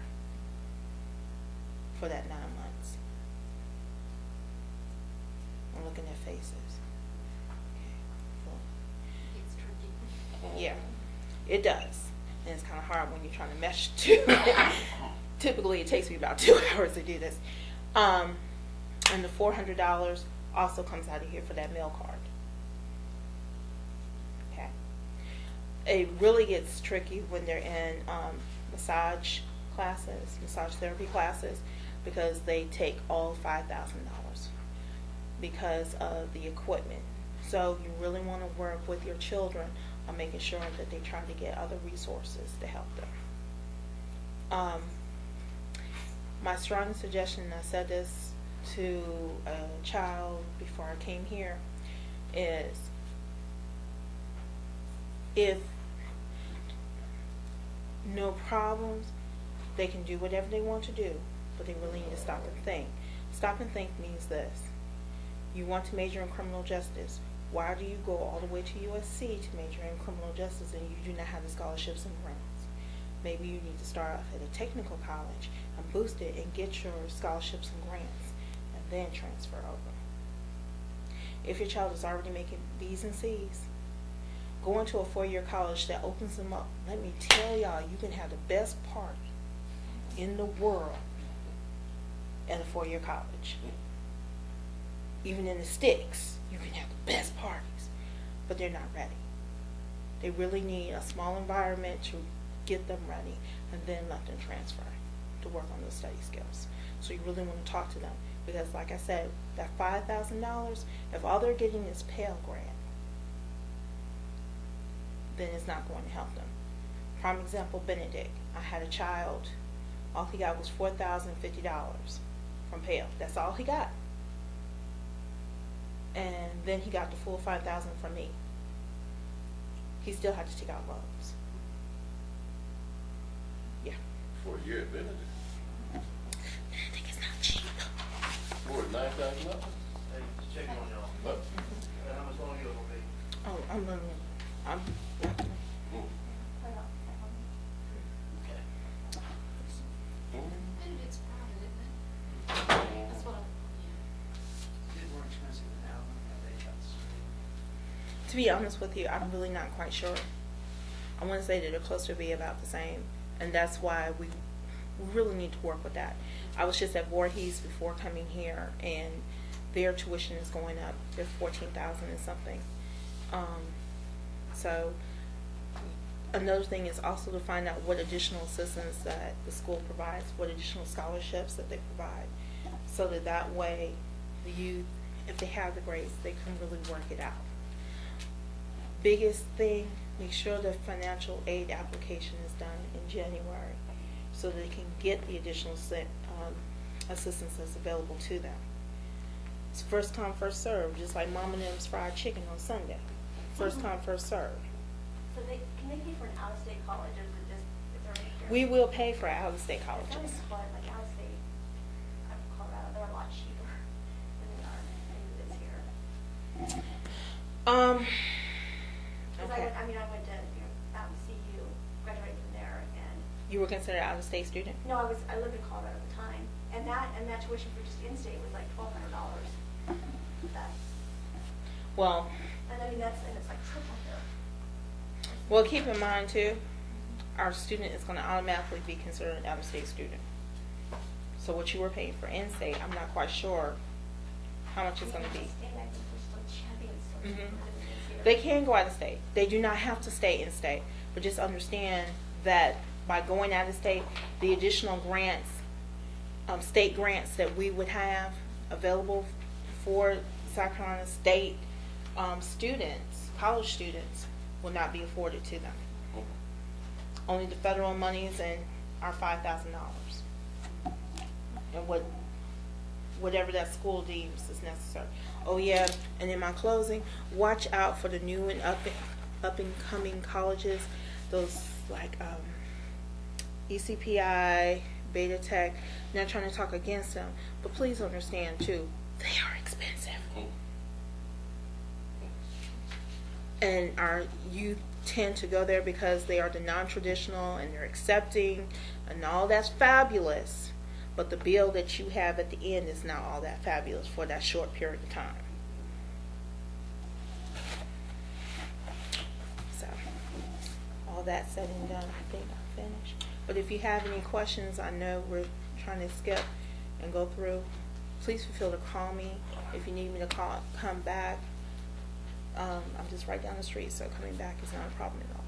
for that 9 months. I'm looking at faces. Okay. Cool. Yeah, it does. And it's kind of hard when you're trying to mesh two. Typically, it takes me about 2 hours to do this. And the $400 also comes out of here for that meal card. Okay. It really gets tricky when they're in massage therapy classes, because they take all $5,000 because of the equipment. So you really want to work with your children on making sure that they try to get other resources to help them. My strong suggestion, and I said this to a child before I came here, is if no problems, they can do whatever they want to do, but they really need to stop and think. Stop and think means this. You want to major in criminal justice. Why do you go all the way to USC to major in criminal justice and you do not have the scholarships and grants? Maybe you need to start off at a technical college and boost it and get your scholarships and grants and then transfer over. If your child is already making B's and C's, go into a 4-year college that opens them up. Let me tell y'all, you can have the best party in the world at a 4-year college. Even in the sticks, you can have the best parties, but they're not ready. They really need a small environment to get them ready and then let them transfer to work on those study skills. So you really want to talk to them, because like I said, that $5,000, if all they're getting is Pell Grant, then it's not going to help them. Prime example, Benedict. I had a child, all he got was $4,050 from Pell. That's all he got. And then he got the full $5,000 from me. he still had to take out loans. Yeah. For a year at Benedict. I think it's not cheap. For $9,000? Hey, just check on y'all. But, How much longer it'll be? Oh, I'm Okay. Benedict's private, isn't it? That's what I, Is it more expensive than Allen? Have they got the same? To be honest with you, I'm really not quite sure. I want to say that they're closer to be about the same, and that's why we really need to work with that. I was just at Voorhees before coming here, and their tuition is going up. They're $14,000 and something. So another thing is also to find out what additional assistance that the school provides, what additional scholarships that they provide, so that that way the youth, if they have the grades, they can really work it out. Biggest thing, make sure the financial aid application is done in January so that they can get the additional assistance that's available to them. It's first come, first served, just like Mom and Them's fried chicken on Sunday. First come, first served. So can they pay for an out-of-state college, or is it just, is there any? We will pay for out-of-state It's always colleges. fun, like out-of-state, Colorado, they're a lot cheaper than they are in here. Because Okay. I went to, CU, graduated from there, and, You were considered an out-of-state student? no, I lived in Colorado at the time, and that tuition for just in-state was like $1,200. That, Well, and I mean, and it's like triple here. well, keep in mind too, our student is going to automatically be considered an out-of-state student. So what you were paying for in-state, I'm not quite sure how much it's going to be. State, I think we're still chubby and still cheaper Mhm. than it is here. They can go out of state. They do not have to stay in state, but just understand that by going out of state, the additional grants, state grants that we would have available for South Carolina State students, college students, will not be afforded to them. Only the federal monies and our $5,000, and whatever that school deems is necessary. Oh yeah, and in my closing, watch out for the new and up and coming colleges, those like ECPI, Beta Tech. Not trying to talk against them, but please understand too, they are expensive. And our youth tend to go there because they are the non-traditional and they're accepting and all that's fabulous, but the bill that you have at the end is not all that fabulous for that short period of time. So all that said and done, I think I'm finished. But if you have any questions, I know we're trying to skip and go through, please feel free to call me. If you need me to come back, I'm just right down the street, so coming back is not a problem at all.